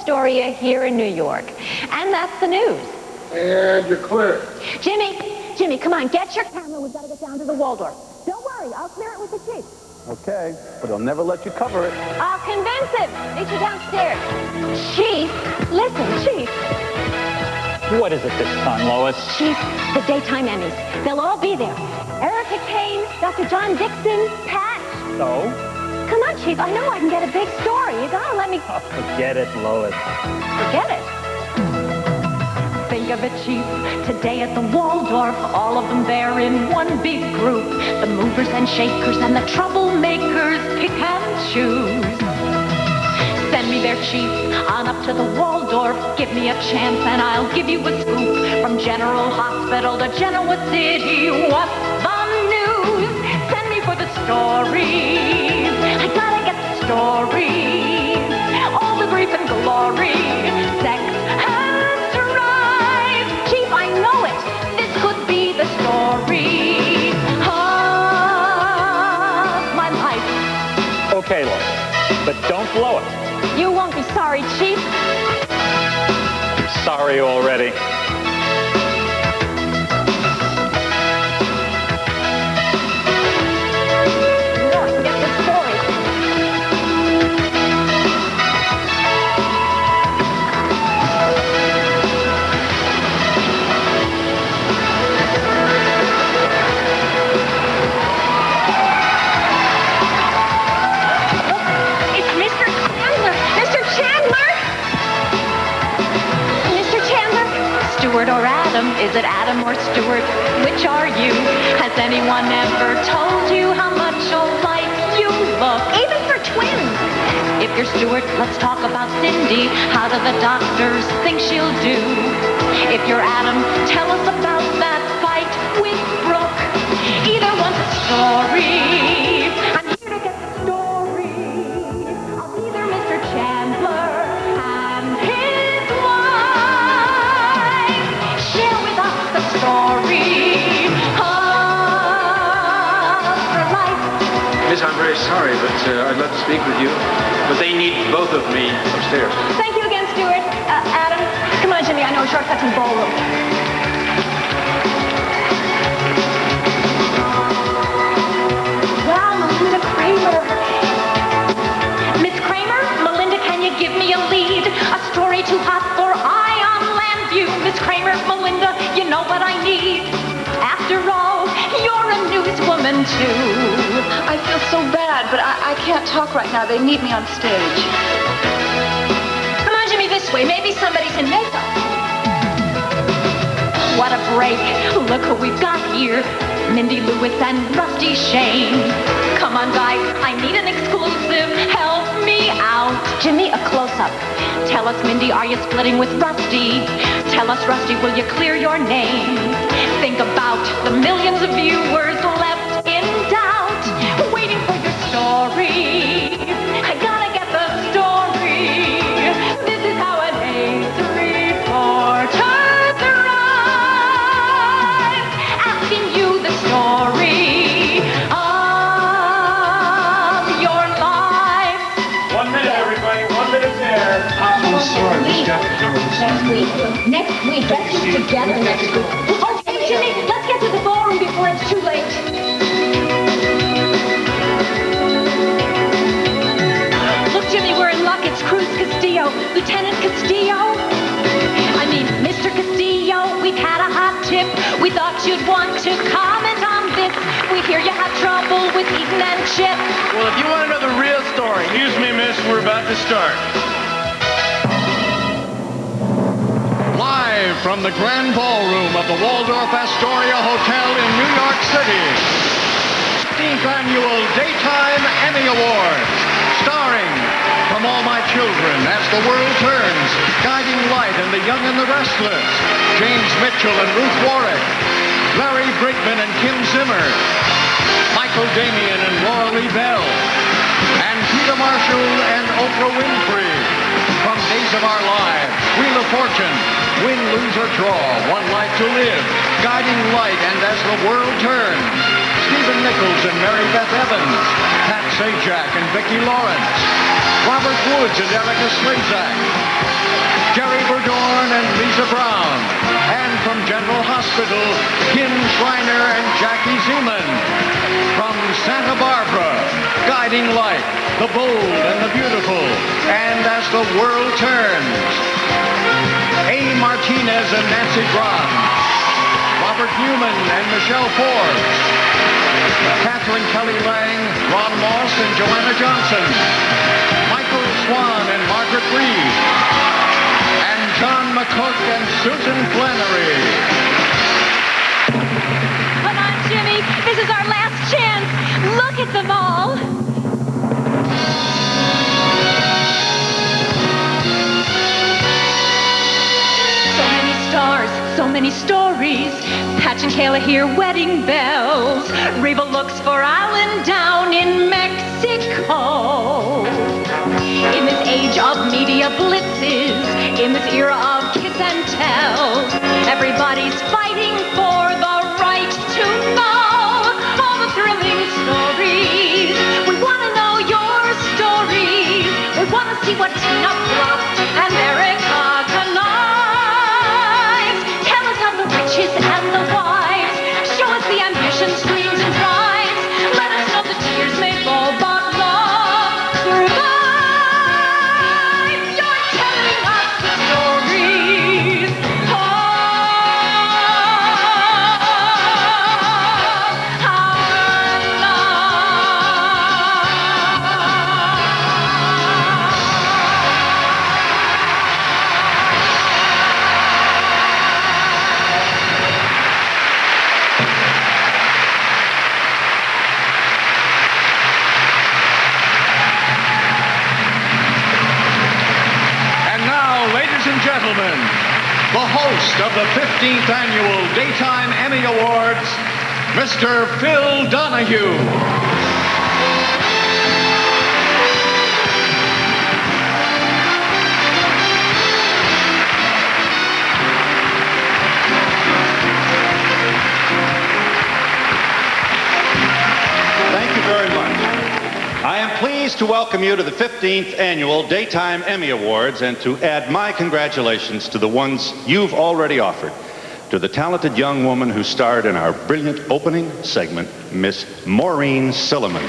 Astoria here in New York. And that's the news. And you're clear. Jimmy, come on, get your camera. We've got to get down to the Waldorf. Don't worry, I'll clear it with the chief. Okay, but he'll never let you cover it. I'll convince him. Meet you downstairs. Chief, listen, Chief. What is it this time, Lois? Chief, the daytime Emmys. They'll all be there. Erica Kane, Dr. John Dixon, Pat. So? Come on, Chief. I know I can get a big story. You gotta let me... Oh, forget it, Lois. Forget it? Think of it, Chief. Today at the Waldorf, all of them there in one big group. The movers and shakers and the troublemakers, pick and choose. Send me there, Chief, on up to the Waldorf. Give me a chance and I'll give you a scoop. From General Hospital to Genoa City, what's the news? Send me for the stories. I gotta get the stories. All the grief and glory. Sex has to rise. Chief, I know it. This could be the story of my life. Okay, Lois, but don't blow it. You won't be sorry, Chief. I'm sorry already. Get the story. It's Mr. Chandler. Mr. Chandler? Mr. Chandler? Stuart or Adam? Is it Adam or Stuart? Which are you? Has anyone ever told you how much alike you look? Even for twins. If you're Stuart, let's talk about Cindy. How do the doctors think she'll do? If you're Adam, tell us about that fight with Brooke. Either one's a story. I'm here to get the story of either Mr. Chandler and his wife. Share with us the story of her life. Miss, I'm very sorry, but I'd love to speak with you. But they need both of me upstairs. Thank you again, Stuart. Adam, come on, Jimmy. I know a shortcut to the ballroom. Wow, Melinda Kramer. Miss Kramer, Melinda, can you give me a lead? A story too hot for eye on land view. Miss Kramer, Melinda, you know what I need. After all, you're a newswoman too. I feel so bad, but I can't talk right now. They need me on stage. Come on, Jimmy, this way. Maybe somebody's in makeup. What a break. Look who we've got here. Mindy Lewis and Rusty Shane. Come on, guys. I need an exclusive. Help me out. Jimmy, a close-up. Tell us, Mindy, are you splitting with Rusty? Tell us, Rusty, will you clear your name? Think about the millions of viewers left in doubt, waiting for your story. I gotta get the story. This is how an ace reporter thrives, asking you the story of your life. 1 minute, everybody. 1 minute there. I'm sorry, Miss Jefferson. Next week. Let's get together next week. Okay, Jimmy, let's get to the ballroom before it's too late. Look, Jimmy, we're in luck. It's Cruz Castillo. Lieutenant Castillo. I mean, Mr. Castillo, we've had a hot tip. We thought you'd want to comment on this. We hear you have trouble with Eaton and Chip. Well, if you want to know the real story, excuse me, miss, we're about to start. Live from the Grand Ballroom of the Waldorf Astoria Hotel in New York City. 16th Annual Daytime Emmy Awards. Starring From All My Children, As the World Turns, Guiding Light and the Young and the Restless, James Mitchell and Ruth Warwick, Larry Brinkman and Kim Zimmer, Michael Damian and Laura Lee Bell, and Peter Marshall and Oprah Winfrey. From Days of Our Lives, Wheel of Fortune, Win, Lose, or Draw, One Life to Live, Guiding Light, and As the World Turns, Stephen Nichols and Mary Beth Evans, Pat Sajak and Vicki Lawrence, Robert Woods and Erica Slezak, Jerry Burdorn and Lisa Brown. And from General Hospital, Kim Schreiner and Jackie Zeman. From Santa Barbara, Guiding Light, the bold and the beautiful, and as the world turns. A. Martinez and Nancy Grahn. Robert Newman and Michelle Forbes. Catherine Kelly Lang, Ron Moss and Joanna Johnson. Michael Swan and Margaret Reed. And John McCook and Susan Flannery. Come on, Jimmy. This is our last chance. Look at them all. So many stars, so many stories. Patch and Kayla hear wedding bells. Reba looks for Alan down in Mexico. In this age of media blitzes, in this era of kiss and tell, everybody's fighting for the right to know all the thrilling stories. We want to know your stories. We want to see what Tina Brock and Erica connives. Tell us of the riches and the wives. Show us the ambitions, dreams, and drives. Let us know the tears may fall, but love survives. You're telling us the stories. Gentlemen, the host of the 15th Annual Daytime Emmy Awards, Mr. Phil Donahue. Thank you very much. I am pleased to welcome you to the 15th Annual Daytime Emmy Awards and to add my congratulations to the ones you've already offered to the talented young woman who starred in our brilliant opening segment, Miss Maureen Silliman.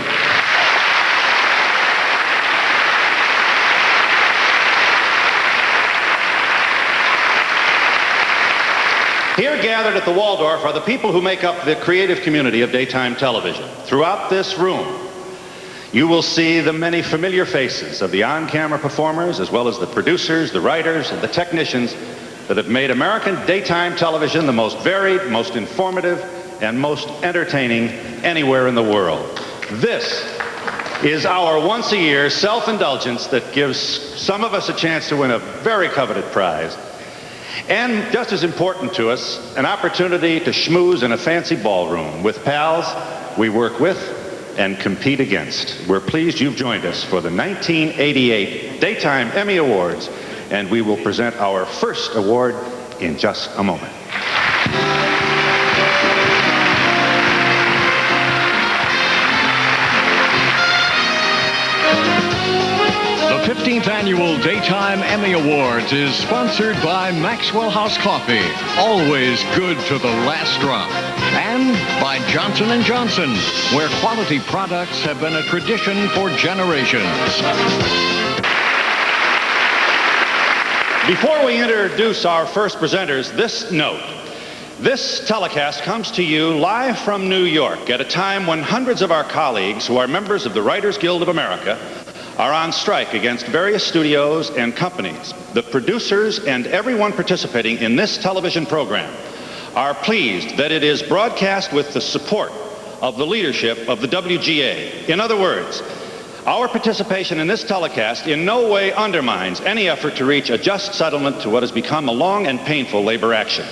Here gathered at the Waldorf are the people who make up the creative community of daytime television. Throughout this room, you will see the many familiar faces of the on-camera performers, as well as the producers, the writers, and the technicians that have made American daytime television the most varied, most informative, and most entertaining anywhere in the world. This is our once-a-year self-indulgence that gives some of us a chance to win a very coveted prize. And just as important to us, an opportunity to schmooze in a fancy ballroom with pals we work with and compete against. We're pleased you've joined us for the 1988 Daytime Emmy Awards, and we will present our first award in just a moment. The 15th Annual Daytime Emmy Awards is sponsored by Maxwell House Coffee, always good to the last drop. And by Johnson & Johnson, where quality products have been a tradition for generations. Before we introduce our first presenters, this note. This telecast comes to you live from New York at a time when hundreds of our colleagues who are members of the Writers Guild of America are on strike against various studios and companies. The producers and everyone participating in this television program are pleased that it is broadcast with the support of the leadership of the WGA. In other words, our participation in this telecast in no way undermines any effort to reach a just settlement to what has become a long and painful labor action.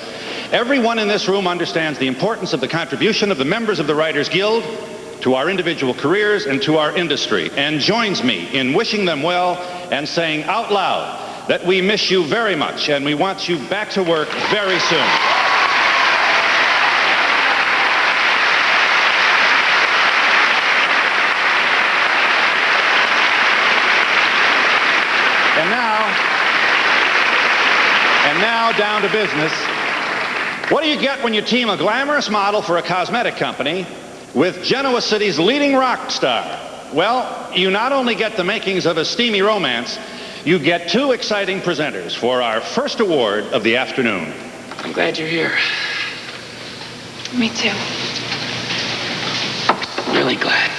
Everyone in this room understands the importance of the contribution of the members of the Writers Guild to our individual careers and to our industry, and joins me in wishing them well and saying out loud that we miss you very much and we want you back to work very soon. down to business. What do you get when you team a glamorous model for a cosmetic company with Genoa City's leading rock star? Well, you not only get the makings of a steamy romance, you get two exciting presenters for our first award of the afternoon. I'm glad you're here. Me too. Really glad.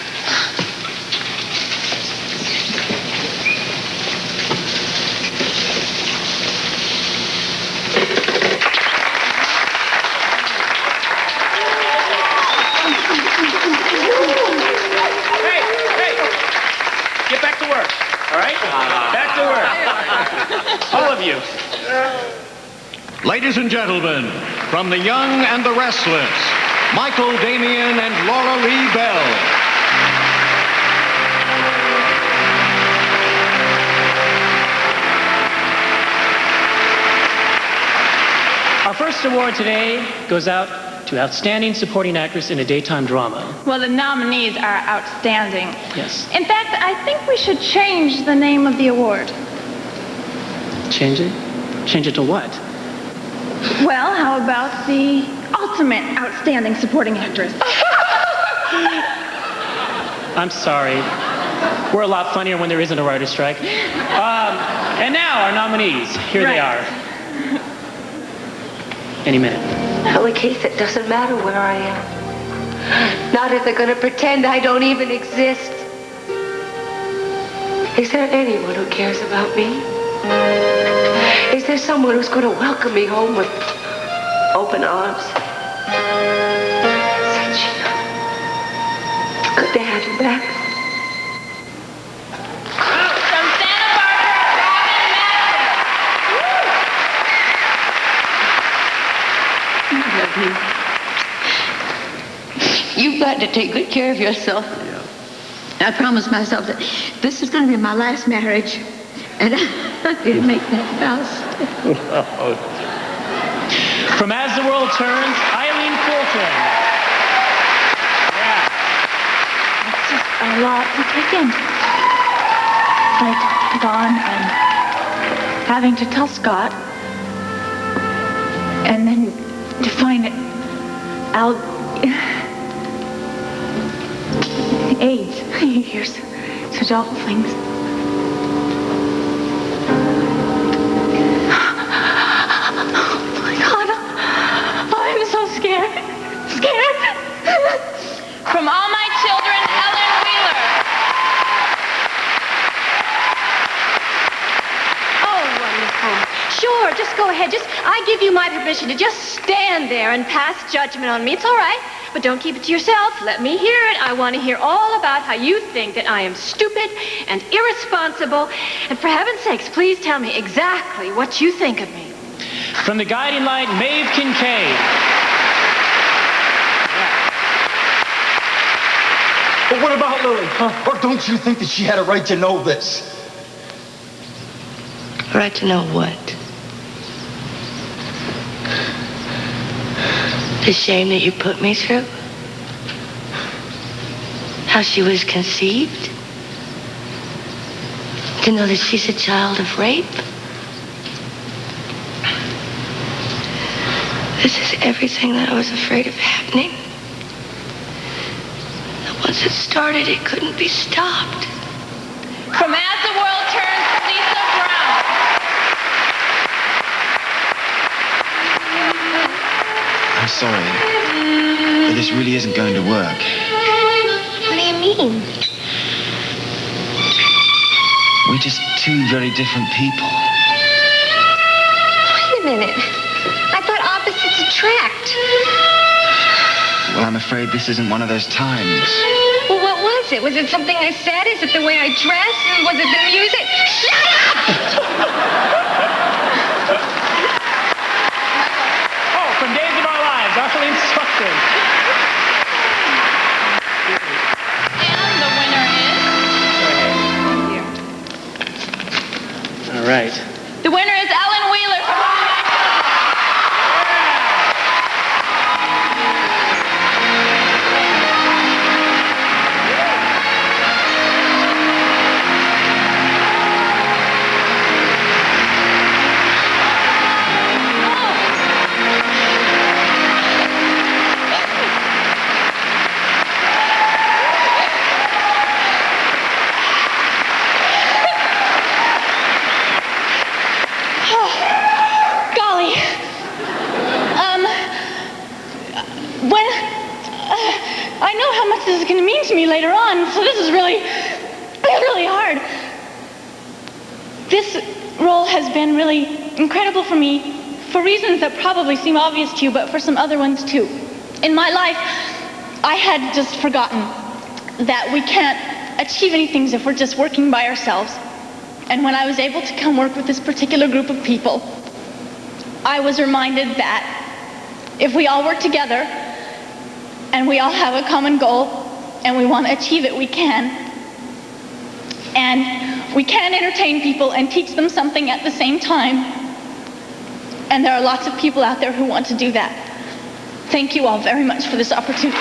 Get back to work, all right? Back to work. All of you. Ladies and gentlemen, from the young and the restless, Michael Damian and Laura Lee Bell. Our first award today goes out to Outstanding Supporting Actress in a Daytime Drama. Well, the nominees are outstanding. Yes. In fact, I think we should change the name of the award. Change it? Change it to what? Well, how about the ultimate outstanding supporting actress? I'm sorry. We're a lot funnier when there isn't a writer's strike. And now our nominees. Here they are. Any minute. Well, Keith, it doesn't matter where I am. Not if they're going to pretend I don't even exist. Is there anyone who cares about me? Is there someone who's going to welcome me home with open arms? Sanchino, it's good to have you back. From Santa Barbara, Robin I love you. You've got to take good care of yourself. I promised myself that this is going to be my last marriage, and I didn't make that vow. From As the World Turns, Eileen Fulton. Yeah. It's just a lot to take in. Like, gone and having to tell Scott, and then to find out AIDS. You hear such awful things. Oh my God, I'm so scared. Scared. From All My Children, Helen Wheeler. Oh, wonderful. Sure, just go ahead. I give you my permission to just stand there and pass judgment on me. It's all right. But don't keep it to yourself. Let me hear it. I want to hear all about how you think that I am stupid and irresponsible. And for heaven's sakes, please tell me exactly what you think of me. From The Guiding Light, Maeve Kincaid. But what about Lily, huh? Or don't you think that she had a right to know this? Right to know what? The shame that you put me through? How she was conceived? To know that she's a child of rape? This is everything that I was afraid of happening. And once it started, it couldn't be stopped. From As the World Turns, Lisa Brown. I'm sorry, but this really isn't going to work. What do you mean? We're just two very different people. Wait a minute. I thought opposites attract. Well, I'm afraid this isn't one of those times. Well, what was it? Was it something I said? Is it the way I dress? Was it the music? Shut up! Oh, from Days of Our Lives, Arlene Sutton. And the winner is... All right. The winner is Ellen Wheeler from All My when I know how much this is going to mean to me later on, so this is really hard. This role has been really incredible for me for reasons that probably seem obvious to you, but for some other ones too. In my life, I had just forgotten that we can't achieve anything if we're just working by ourselves. And when I was able to come work with this particular group of people, I was reminded that if we all work together and we all have a common goal and we want to achieve it, we can. And we can entertain people and teach them something at the same time. And there are lots of people out there who want to do that. Thank you all very much for this opportunity.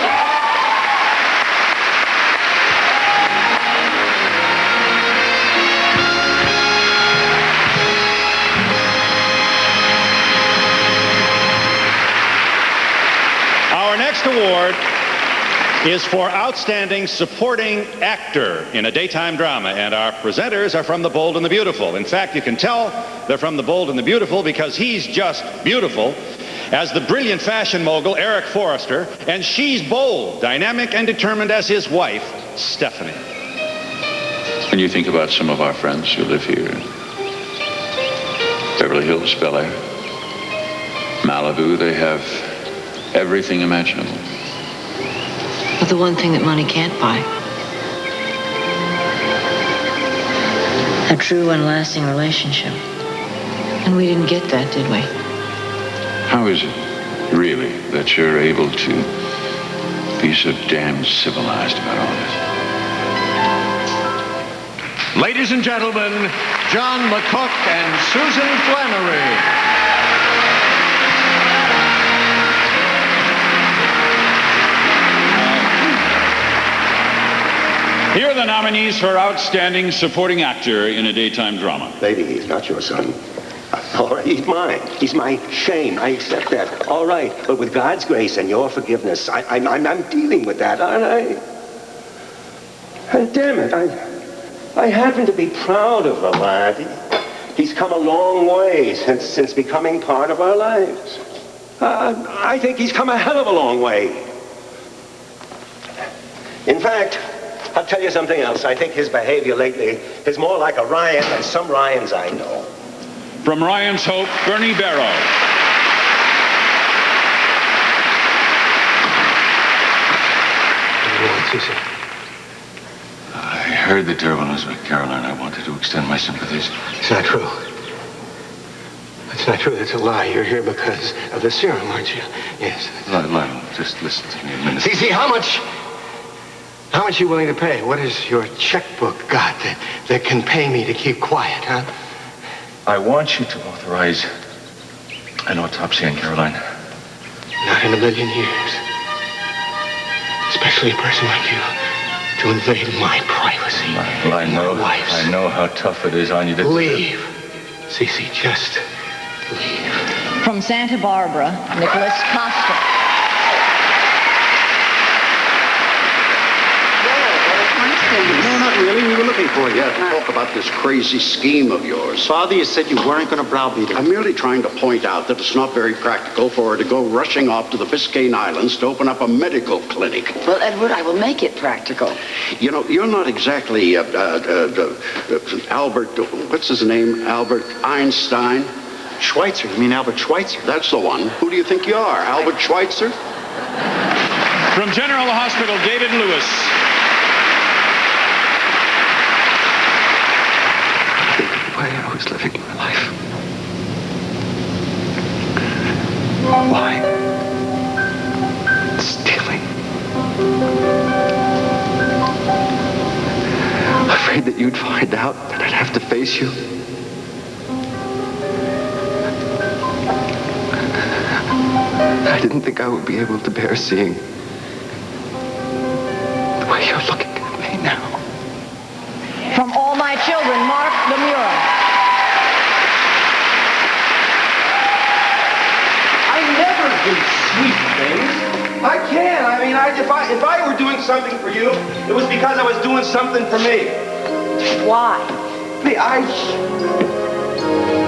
Our next award is for Outstanding Supporting Actor in a Daytime Drama, and our presenters are from The Bold and the Beautiful. In fact, you can tell they're from The Bold and the Beautiful because he's just beautiful as the brilliant fashion mogul Eric Forrester, and she's bold, dynamic, and determined as his wife, Stephanie. When you think about some of our friends who live here, Beverly Hills, Bel Air, Malibu, they have everything imaginable. But the one thing that money can't buy. A true and lasting relationship. And we didn't get that, did we? How is it, really, that you're able to be so damn civilized about all this? Ladies and gentlemen, John McCook and Susan Flannery. Here are the nominees for Outstanding Supporting Actor in a Daytime Drama. Lady, he's not your son. All right, he's mine. He's my shame. I accept that. All right, but with God's grace and your forgiveness, I'm dealing with that, aren't I? And damn it, I happen to be proud of the lad. He's come a long way since becoming part of our lives. I think he's come a hell of a long way. In fact, I'll tell you something else. I think his behavior lately is more like a Ryan than some Ryans I know. From Ryan's Hope, Bernie Barrow. I heard the terrible news about Caroline. I wanted to extend my sympathies. It's not true. It's not true. That's a lie. You're here because of the serum, aren't you? Yes. Lionel, just listen to me a minute. See, how much are you willing to pay? What has your checkbook got that can pay me to keep quiet, huh? I want you to authorize an autopsy on Caroline. Not in a million years. Especially a person like you to invade my privacy. I know how tough it is on you to... Leave. Cece, just leave. From Santa Barbara, Nicholas Costa. No, not really. We were looking for you to talk about this crazy scheme of yours. Father, you said you weren't going to browbeat her. I'm merely trying to point out that it's not very practical for her to go rushing off to the Biscayne Islands to open up a medical clinic. Well, Edward, I will make it practical. You know, you're not exactly Albert, what's his name? Albert Einstein? Schweitzer. You mean Albert Schweitzer? That's the one. Who do you think you are, Albert Schweitzer? From General Hospital, David Lewis. Why I was living my life. Why? Stealing. Afraid that you'd find out, that I'd have to face you. I didn't think I would be able to bear seeing the way you're looking at me now. From All My Children, Mark Lemura. I never do sweet things. I can't. I mean, if I were doing something for you, it was because I was doing something for me. Why?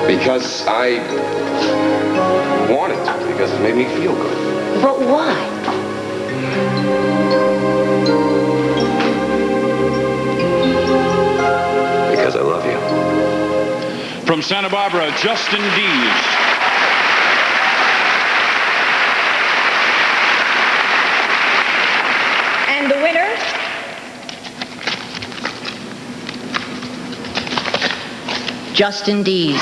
Because I wanted to. Because it made me feel good. But why? Because I love you. From Santa Barbara, Justin Deas. And the winner, Justin Deas.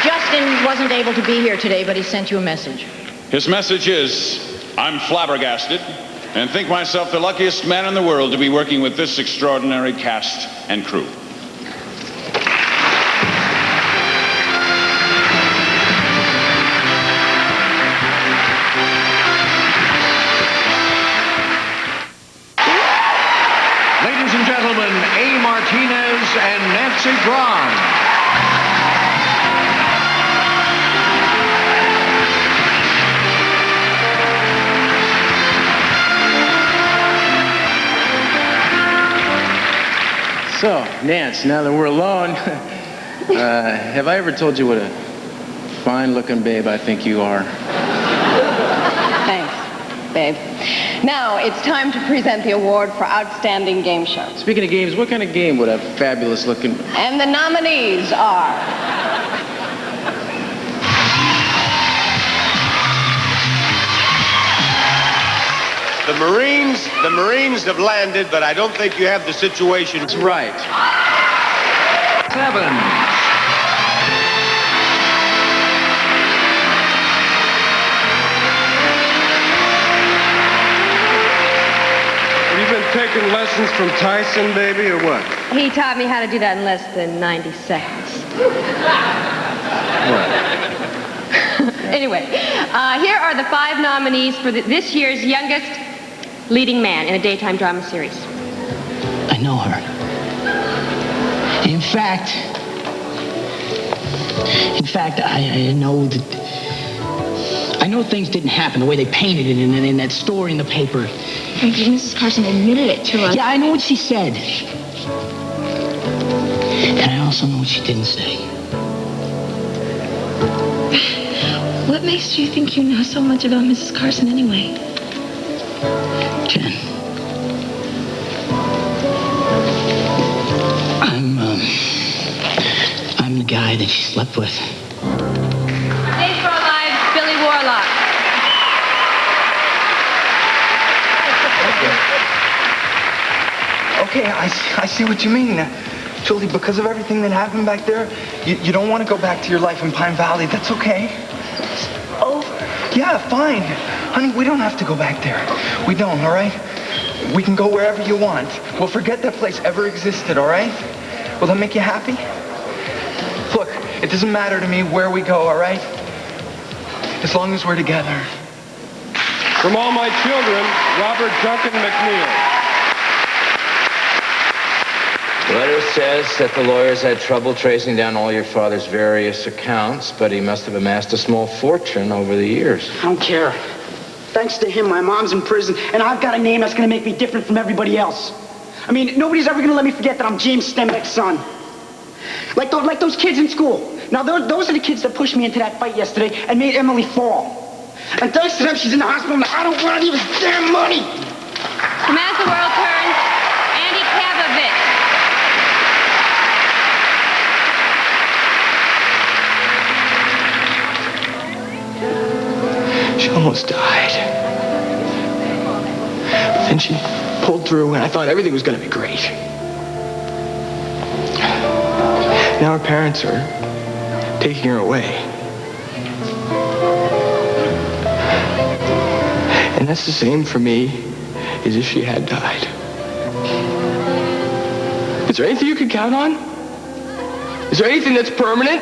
Justin wasn't able to be here today, but he sent you a message. His message is, I'm flabbergasted and think myself the luckiest man in the world to be working with this extraordinary cast and crew. Ladies and gentlemen, A. Martinez and Nancy Braun. So, Nance, now that we're alone, have I ever told you what a fine-looking babe I think you are? Thanks, babe. Now, it's time to present the award for Outstanding Game Show. Speaking of games, what kind of game would a fabulous-looking... And the nominees are... The Marines have landed, but I don't think you have the situation. That's right. 7. Have you been taking lessons from Tyson, baby, or what? he taught me how to do that in less than 90 seconds. Anyway, here are the 5 nominees for this year's youngest leading man in a daytime drama series. I know her. In fact, I know that... I know things didn't happen the way they painted it in that story in the paper. Frankie, Mrs. Carson admitted it to us. Yeah, I know what she said. And I also know what she didn't say. What makes you think you know so much about Mrs. Carson anyway? Jen. I'm the guy that she slept with. Stage for our lives, Billy Warlock. Okay, I see what you mean. Julie, because of everything that happened back there, you don't want to go back to your life in Pine Valley. That's okay. Over? Yeah, fine. Honey, we don't have to go back there. We don't, all right? We can go wherever you want. We'll forget that place ever existed, all right? Will that make you happy? Look, it doesn't matter to me where we go, all right? As long as we're together. From all my children, Robert Duncan McNeil. The letter says that the lawyers had trouble tracing down all your father's various accounts, but he must have amassed a small fortune over the years. I don't care. Thanks to him, my mom's in prison, and I've got a name that's going to make me different from everybody else. I mean, nobody's ever going to let me forget that I'm James Stenbeck's son. Like those kids in school. Now, those are the kids that pushed me into that fight yesterday and made Emily fall. And thanks to them, she's in the hospital, and I don't want any of his damn money. From As the World Turns, Andy Kavovitz. She almost died. Then she pulled through, and I thought everything was going to be great. Now her parents are taking her away. And that's the same for me as if she had died. Is there anything you can count on? Is there anything that's permanent?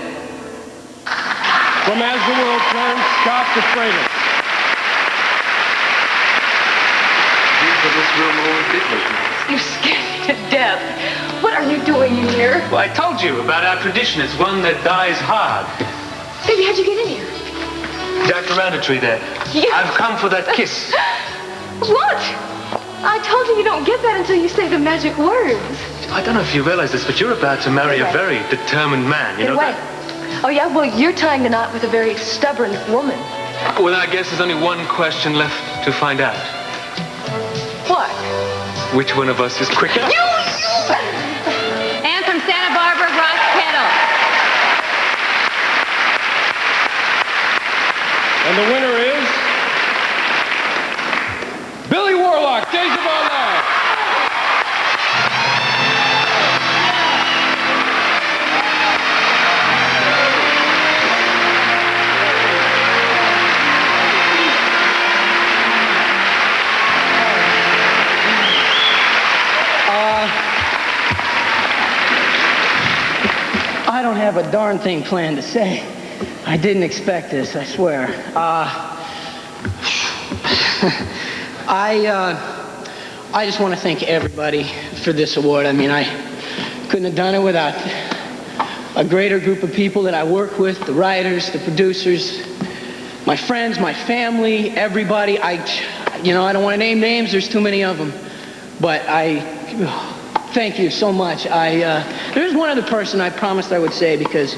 From As the World Turns, Scott DeFreitas. You scared me to death. What are you doing here? Well, I told you about our tradition. It's one that dies hard. Baby, how'd you get in here? Dr. Roundtree there. Yeah. I've come for that kiss. What? I told you don't get that until you say the magic words. I don't know if you realize this, but you're about to marry a very determined man. You know Wait. that? Oh, yeah? Well, you're tying the knot with a very stubborn woman. Well, I guess there's only one question left to find out. What? Which one of us is quicker? And from Santa Barbara, Ross Kettle. And the winner is Billy Warlock, Days of Our Lives. I don't have a darn thing planned to say. I didn't expect this, I swear. I just want to thank everybody for this award. I mean, I couldn't have done it without a greater group of people that I work with, the writers, the producers, my friends, my family, everybody. I don't want to name names, there's too many of them. But thank you so much. There's one other person I promised I would say because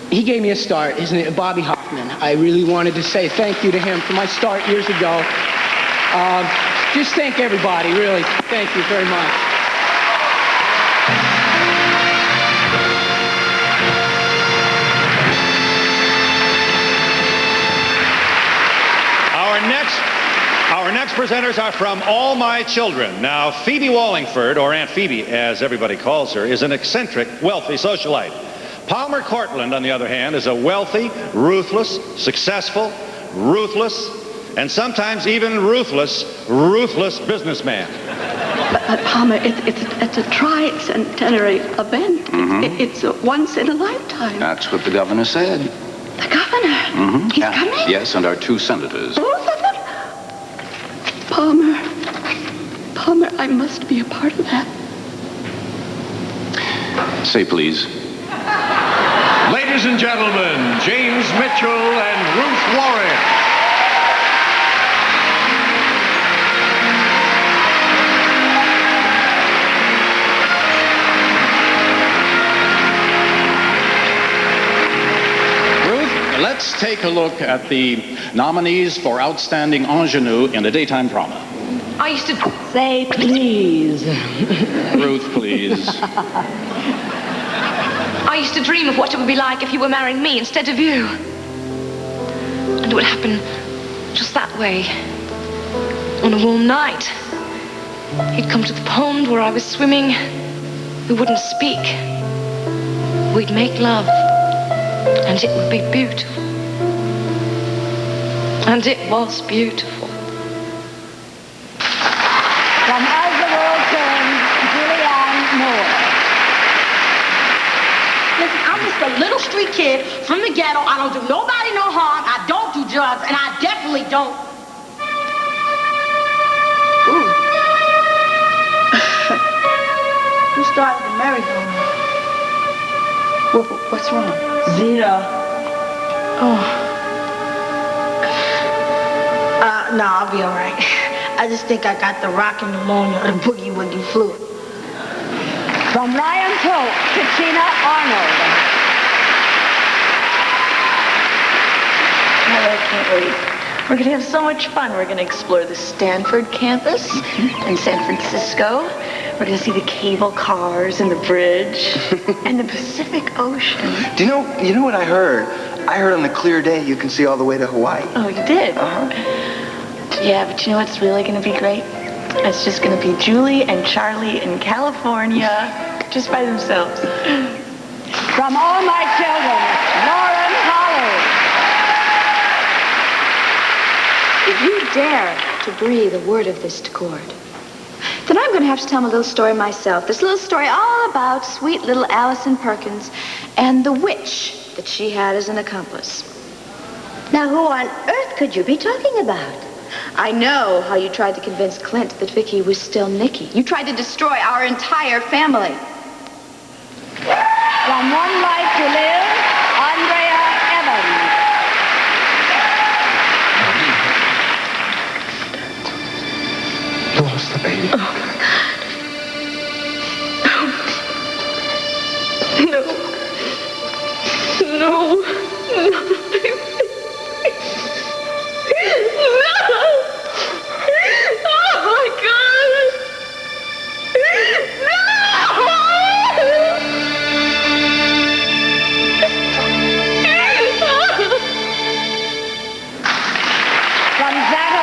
he gave me a start, isn't it? Bobby Hoffman. I really wanted to say thank you to him for my start years ago. Just thank everybody, really. Thank you very much. Our next presenters are from All My Children. Now, Phoebe Wallingford, or Aunt Phoebe, as everybody calls her, is an eccentric, wealthy socialite. Palmer Cortland, on the other hand, is a wealthy, ruthless, successful, ruthless, and sometimes even ruthless businessman. But Palmer, it's a tri-centenary event. Mm-hmm. It's a once in a lifetime. That's what the governor said. The governor? Mm-hmm. He's coming? Yes, and our 2 senators. Both of them? Palmer, I must be a part of that. Say please. Ladies and gentlemen, James Mitchell and Ruth Warren. Ruth, let's take a look at the nominees for Outstanding Ingenue in a Daytime Drama. I used to say please. Ruth, please. I used to dream of what it would be like if you were marrying me instead of you. And it would happen just that way. On a warm night, he'd come to the pond where I was swimming. We wouldn't speak. We'd make love. And it would be beautiful. And it was beautiful. From As the World Turns, Julianne Moore. Listen, I'm just a little street kid from the ghetto. I don't do nobody no harm. I don't do drugs, and I definitely don't. Ooh. Who started the merry-go-round? What's wrong? Zeta. Oh. No, I'll be all right. I just think I got the rockin' pneumonia or the boogie-woogie flu. From Ryan's Hope, Katrina Arnold. I can't wait. We're going to have so much fun. We're going to explore the Stanford campus in San Francisco. We're going to see the cable cars and the bridge and the Pacific Ocean. Do you know what I heard? I heard on a clear day you can see all the way to Hawaii. Oh, you did? Uh-huh. Yeah, but you know what's really going to be great? It's just going to be Julie and Charlie in California, just by themselves. From All My Children, Lauren Holly. If you dare to breathe a word of this to Cord, then I'm going to have to tell him a little story myself. This little story all about sweet little Allison Perkins and the witch that she had as an accomplice. Now, who on earth could you be talking about? I know how you tried to convince Clint that Vicky was still Nikki. You tried to destroy our entire family. From One Life to Live, Andrea Evans. You lost the baby. Oh, God.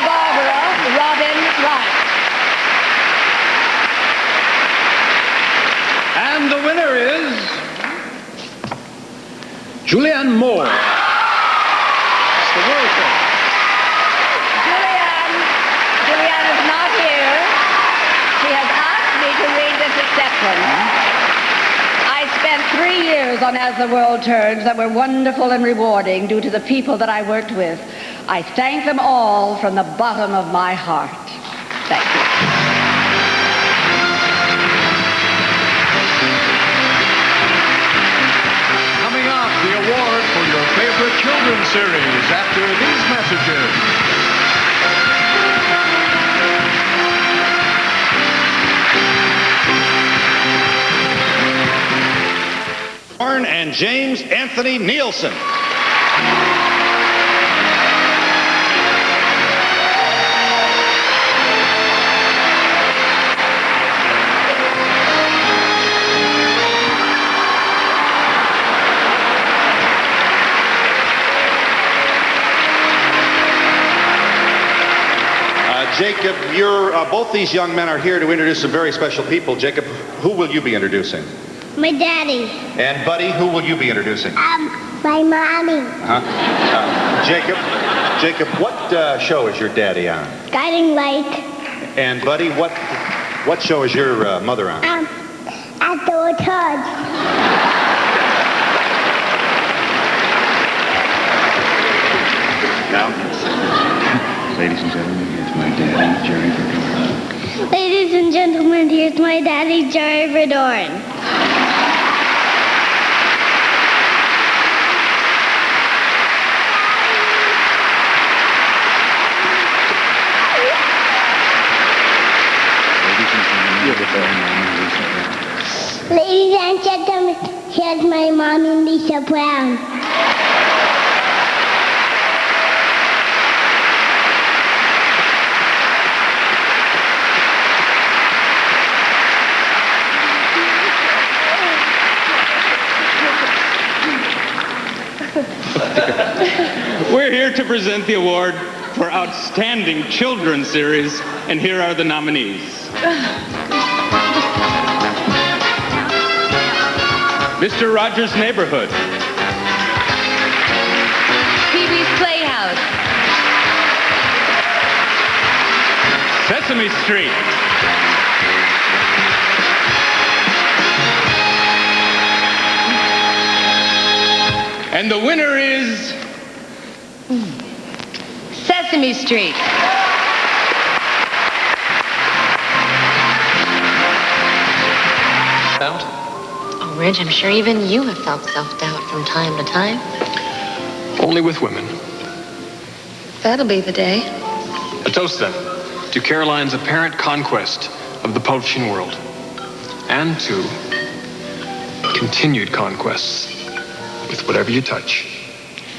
Barbara, Robin Wright. And the winner is Julianne Moore. It's the world thing. Julianne is not here. She has asked me to read this acceptance. I spent 3 years on As the World Turns that were wonderful and rewarding due to the people that I worked with. I thank them all from the bottom of my heart. Thank you. Coming up, the award for your favorite children's series after these messages. And James Anthony Nielsen. Jacob, both these young men are here to introduce some very special people. Jacob, who will you be introducing? My daddy. And Buddy, who will you be introducing? My mommy. Jacob, what show is your daddy on? Guiding Light. And Buddy, what show is your mother on? ATWT. Now, ladies and gentlemen, here's my daddy, Jerry Verdorn. Ladies and gentlemen, here's my daddy, Jerry Verdorn. Ladies and gentlemen, here's my mommy, Lisa Brown. We're here to present the award for Outstanding Children's Series, and here are the nominees. Mr. Rogers' Neighborhood. Pee-wee's Playhouse. Sesame Street. And the winner is... Sesame Street. Oh, Ridge, I'm sure even you have felt self-doubt from time to time. Only with women. That'll be the day. A toast, then, to Caroline's apparent conquest of the publishing world. And to continued conquests with whatever you touch.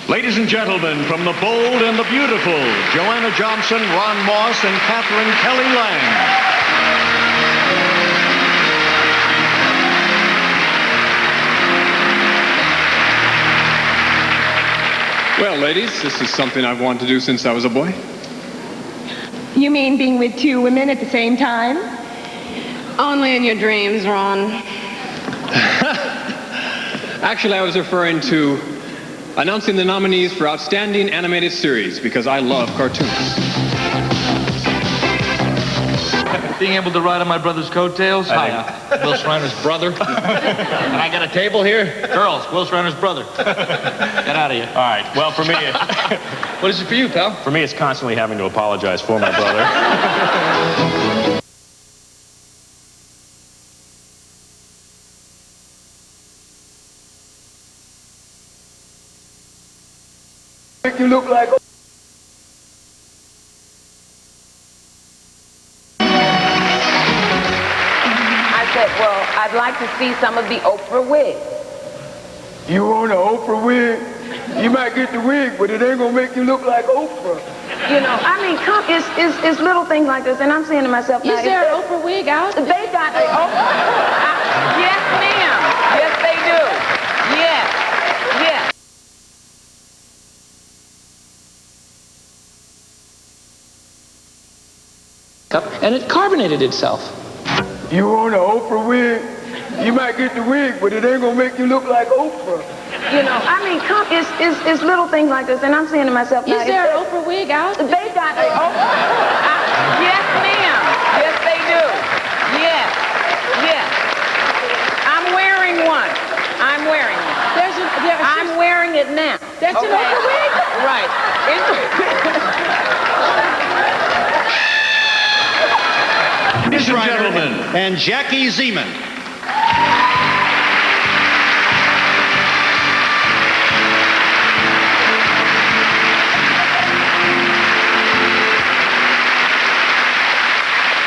Ladies and gentlemen, from the bold and the beautiful, Joanna Johnson, Ron Moss, and Catherine Kelly Lang. Well, ladies, this is something I've wanted to do since I was a boy. You mean being with two women at the same time? Only in your dreams, Ron. Actually, I was referring to announcing the nominees for Outstanding Animated Series, because I love cartoons. Being able to ride on my brother's coattails. Hi, Will Schreiner's brother. Can I get a table here? Girls, Will Schreiner's brother. Get out of here. All right. Well, for me, What is it for you, pal? for me, it's constantly having to apologize for my brother. Make you look like. I said, well, I'd like to see some of the Oprah wigs. You want an Oprah wig? You might get the wig, but it ain't gonna make you look like Oprah. You know, I mean, it's little things like this, and I'm saying to myself, now, Is there an Oprah wig out? They got a Oprah. Yes, ma'am. Yes, they do. Yes. Yes. makeup, and it carbonated itself. You want an Oprah wig? You might get the wig, but it ain't gonna make you look like Oprah. You know, I mean, it's little things like this, and I'm saying to myself, Is there an Oprah wig out? They got an Oprah. Yes, ma'am. Yes, they do. Yes. Yes. I'm wearing one. I'm wearing one. I'm wearing it now. That's an Oprah wig? Right. Ladies and gentlemen, and Jackie Zeman.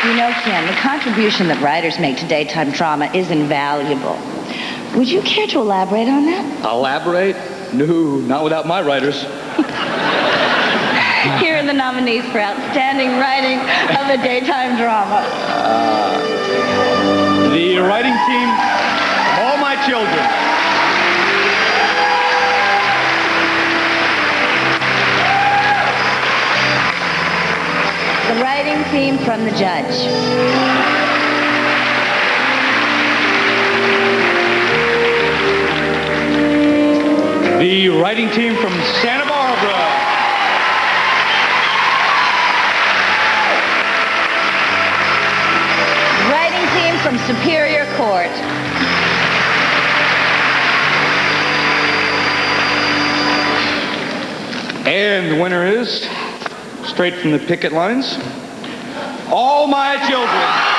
You know, Ken, the contribution that writers make to daytime drama is invaluable. Would you care to elaborate on that? Elaborate? No, not without my writers. Here are the nominees for outstanding writing of a daytime drama. The writing team from All My Children. The writing team from The Judge. The writing team from Santa Barbara. Writing team from Superior Court. And the winner is, straight from the picket lines, All My Children.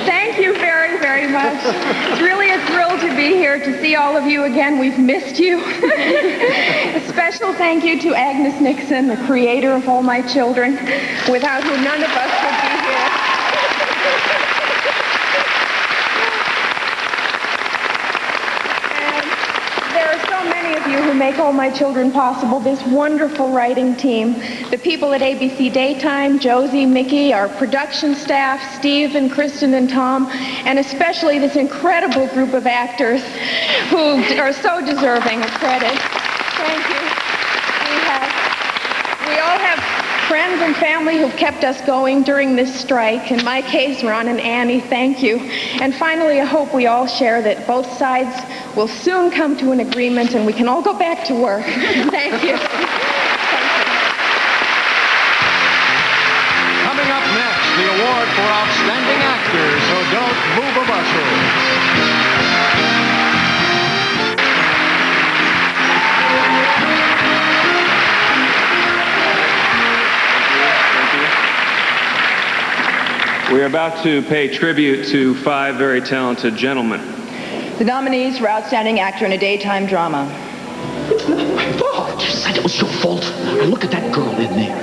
Thank you very, very much. It's really a thrill to be here to see all of you again. We've missed you. A special thank you to Agnes Nixon, the creator of All My Children, without whom none of us would be here. And there are so many of you who make All My Children possible, this wonderful writing team. The people at ABC Daytime, Josie, Mickey, our production staff, Steve and Kristen and Tom, and especially this incredible group of actors who are so deserving of credit. Thank you. We all have friends and family who've kept us going during this strike. In my case, Ron and Annie, thank you. And finally, I hope we all share that both sides will soon come to an agreement and we can all go back to work. Thank you. Coming up next, the award for Outstanding Actor, so don't move a muscle. We're about to pay tribute to 5 very talented gentlemen. The nominees for Outstanding Actor in a Daytime Drama. It's not my fault. You said it was your fault. I look at that girl in there.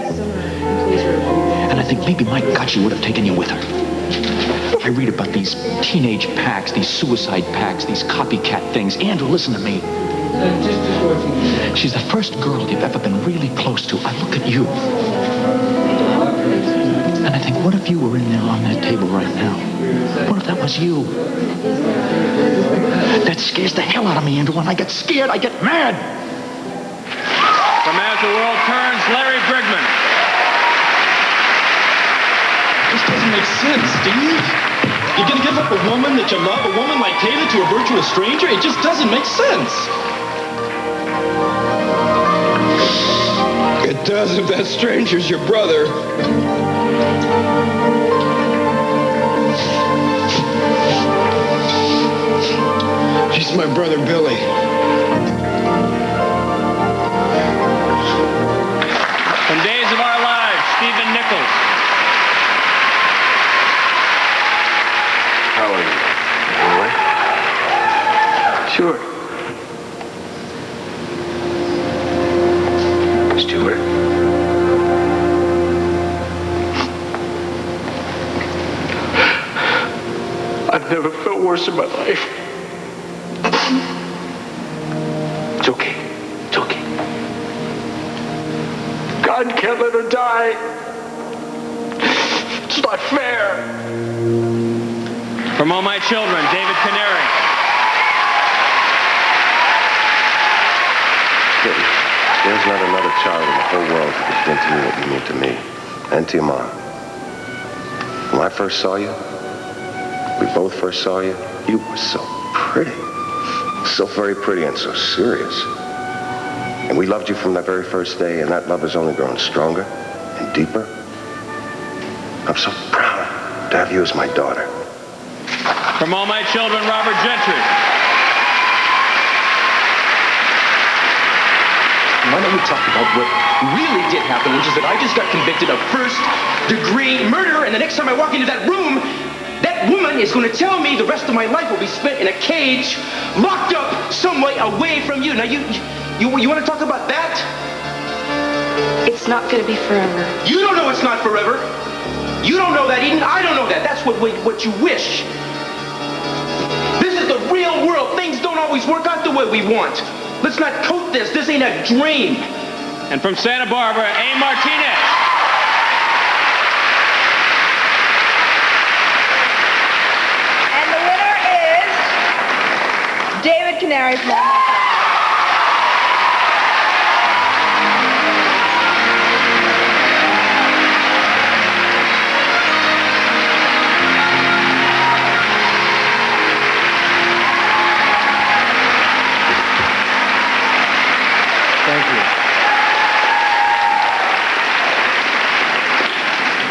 And I think maybe my Gotchi would have taken you with her. I read about these teenage packs, these suicide packs, these copycat things. Andrew, listen to me. She's the first girl you've ever been really close to. I look at you. And I think, what if you were in there on that table right now? What if that was you? That scares the hell out of me, Andrew. When I get scared, I get mad. From As the World Turns, Larry Brigman. This doesn't make sense, Steve. You're gonna give up a woman that you love, a woman like Taylor, to a virtual stranger? It just doesn't make sense. It does if that stranger's your brother. He's my brother, Billy. From Days of Our Lives, Stephen Nichols. How are you? All right? Sure. worst in my life. It's okay. It's okay. God can't let her die. It's not fair. From all my children, David Canary. There's not another child in the whole world who can mean to me what you mean to me and to your mom. When I first saw you, we both first saw you, you were so pretty. So very pretty and so serious. And we loved you from that very first day, and that love has only grown stronger and deeper. I'm so proud to have you as my daughter. From all my children, Robert Gentry. Why don't we talk about what really did happen, which is that I just got convicted of first-degree murder, and the next time I walk into that room, that woman is going to tell me the rest of my life will be spent in a cage, locked up some way away from you. Now, you want to talk about that? It's not going to be forever. You don't know it's not forever. You don't know that, Eden. I don't know that. That's what you wish. This is the real world. Things don't always work out the way we want. Let's not coat this. This ain't a dream. And from Santa Barbara, A. Martinez. And the winner is David Canary from all my children.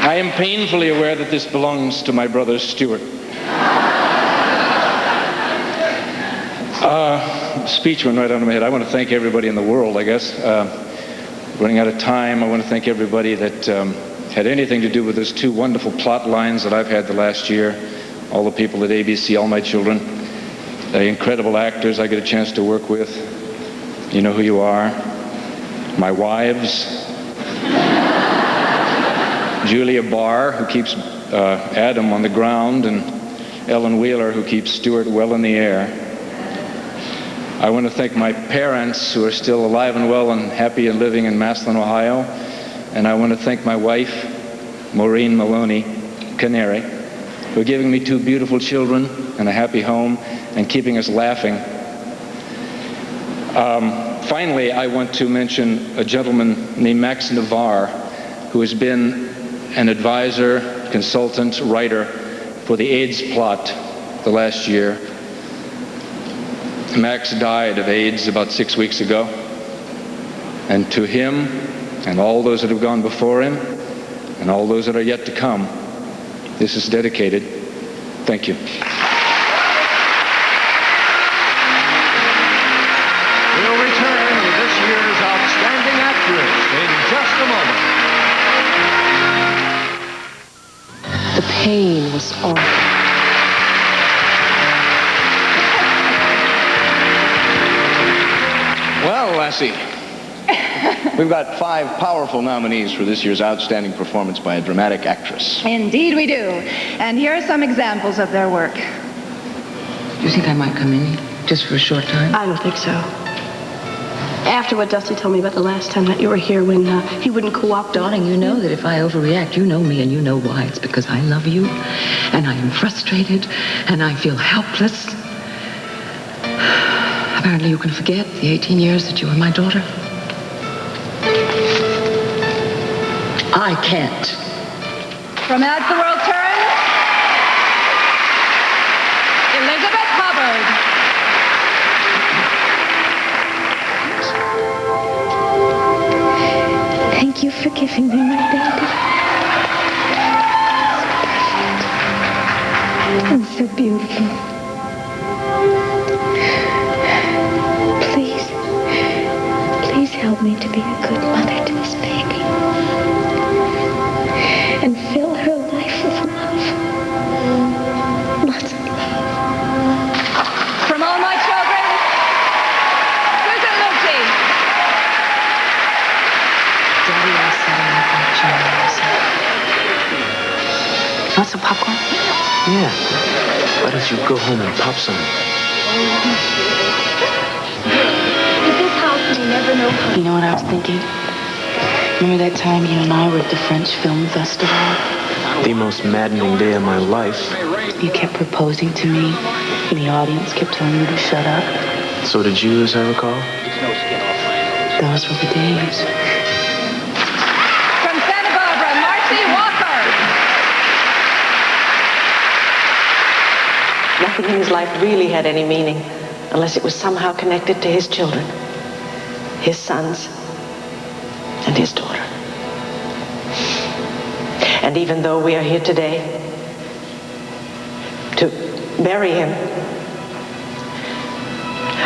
I am painfully aware that this belongs to my brother Stuart. Speech went right out of my head. I want to thank everybody in the world, I guess. Running out of time, I want to thank everybody that had anything to do with those two wonderful plot lines that I've had the last year. All the people at ABC, all my children, the incredible actors I get a chance to work with. You know who you are. My wives. Julia Barr, who keeps Adam on the ground, and Ellen Wheeler, who keeps Stuart well in the air. I want to thank my parents, who are still alive and well and happy and living in Massillon, Ohio. And I want to thank my wife, Maureen Maloney, Canary, for giving me two beautiful children and a happy home and keeping us laughing. Finally, I want to mention a gentleman named Max Navarre, who has been an advisor, consultant, writer for the AIDS plot the last year. Max died of AIDS about 6 weeks ago. And to him, and all those that have gone before him, and all those that are yet to come, this is dedicated. Thank you. We'll return with this year's Outstanding Actress in just a moment. The pain was awful. Well, Lassie, we've got 5 powerful nominees for this year's Outstanding Performance by a Dramatic Actress. Indeed we do. And here are some examples of their work. Do you think I might come in just for a short time? I don't think so. After what Dusty told me about the last time that you were here when he wouldn't cooperate. Darling, you know that if I overreact, you know me and you know why. It's because I love you, and I am frustrated, and I feel helpless. Apparently you can forget the 18 years that you were my daughter. I can't. From As the World Turns, Elizabeth Hubbard. Thank you for giving me my baby. And so beautiful. Please help me to be a good mother to this baby. And fill her life with love. Lots of love. From all my children, Susan Lucci. Daddy, I said I like you. Want some popcorn? Yeah. Let us you go home and pop some. But this house may never know how. You know what I was thinking? Remember that time you and I were at the French Film Festival? The most maddening day of my life. You kept proposing to me, and the audience kept telling you to shut up. So did you, as I recall? Those were the days. From Santa Barbara, Marcy Walker. Nothing in his life really had any meaning unless it was somehow connected to his children, his sons, and his daughter. And even though we are here today to bury him,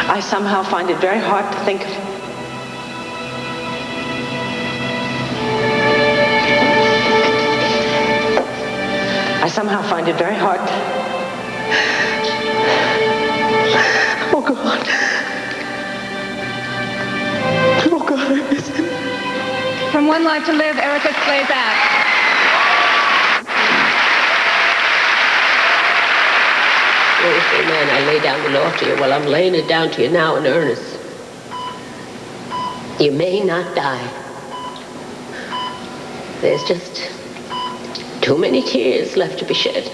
I somehow find it very hard to think of him. I somehow find it very hard to... Oh, God. Oh, God, I miss him. From One Life to Live, Erica Slazak. Oh, say, man, I lay down the law to you. Well, I'm laying it down to you now in earnest. You may not die. There's just too many tears left to be shed.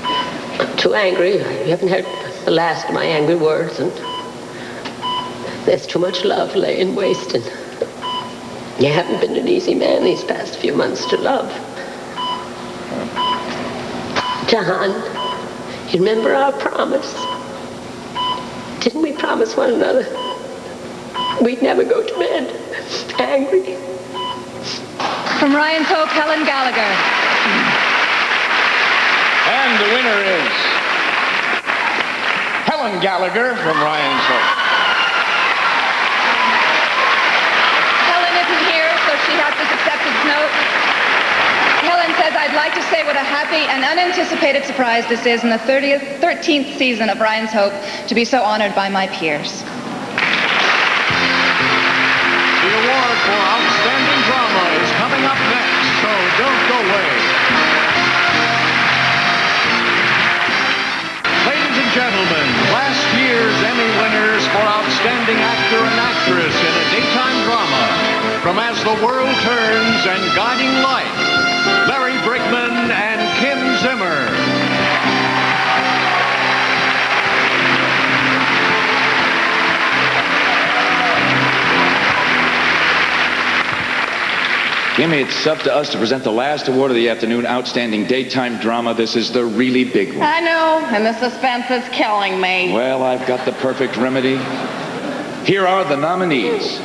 I'm too angry. You haven't heard the last of my angry words, and there's too much love laying wasting. You haven't been an easy man these past few months to love. John, you remember our promise? Didn't we promise one another we'd never go to bed angry? From Ryan's Hope, Helen Gallagher. And the winner is Helen Gallagher from Ryan's Hope. Helen isn't here, so she has this acceptance note. Helen says, I'd like to say what a happy and unanticipated surprise this is in the 13th season of Ryan's Hope to be so honored by my peers. The award for Outstanding Drama is coming up next, so don't go away. Ladies and gentlemen, last year's Emmy winners for Outstanding Actor and Actress in a Daytime Drama from As the World Turns and Guiding Light, Larry Brickman and Kim Zimmer. Emmy, it's up to us to present the last award of the afternoon, Outstanding Daytime Drama. This is the really big one. I know, and the suspense is killing me. Well, I've got the perfect remedy. Here are the nominees.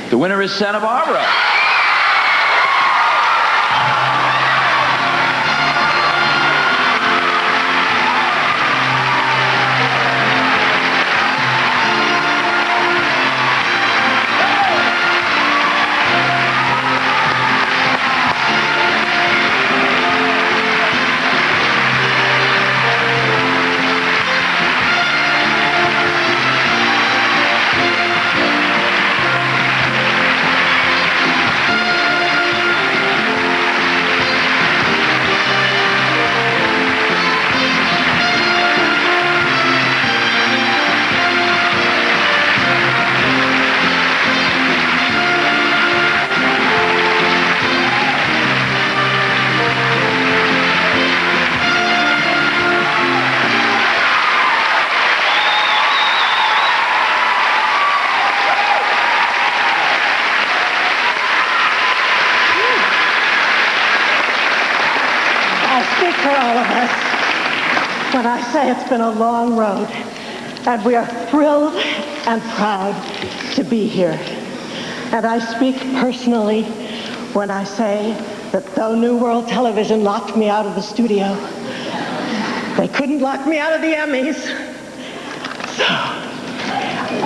The winner is Santa Barbara. I speak for all of us when I say it's been a long road, and we are thrilled and proud to be here. And I speak personally when I say that though New World Television locked me out of the studio, they couldn't lock me out of the Emmys. So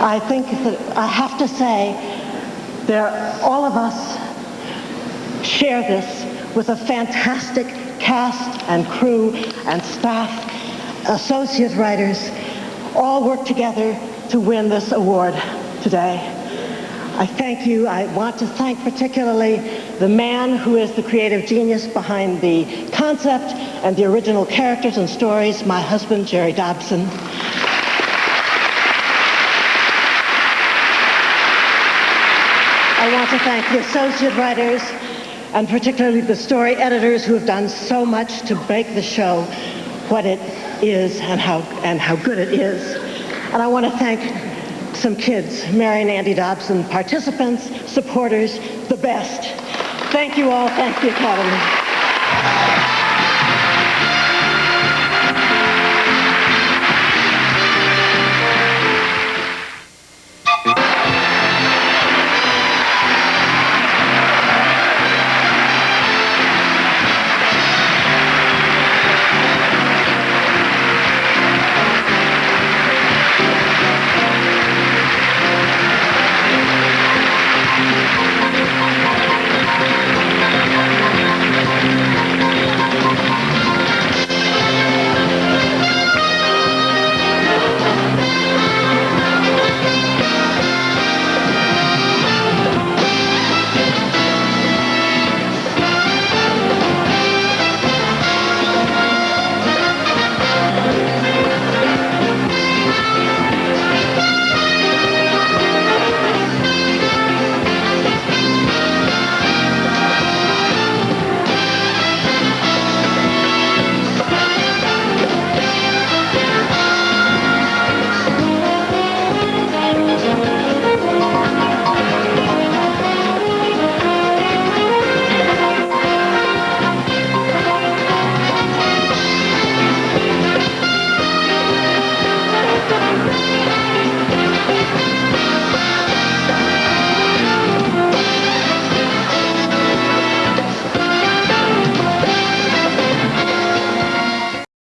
I think that I have to say all of us share this with a fantastic cast and crew and staff, associate writers, all work together to win this award today. I thank you. I want to thank particularly the man who is the creative genius behind the concept and the original characters and stories, my husband, Jerry Dobson. I want to thank the associate writers and particularly the story editors who have done so much to make the show what it is and how good it is. And I want to thank some kids, Mary and Andy Dobson, participants, supporters, the best. Thank you all. Thank the Academy.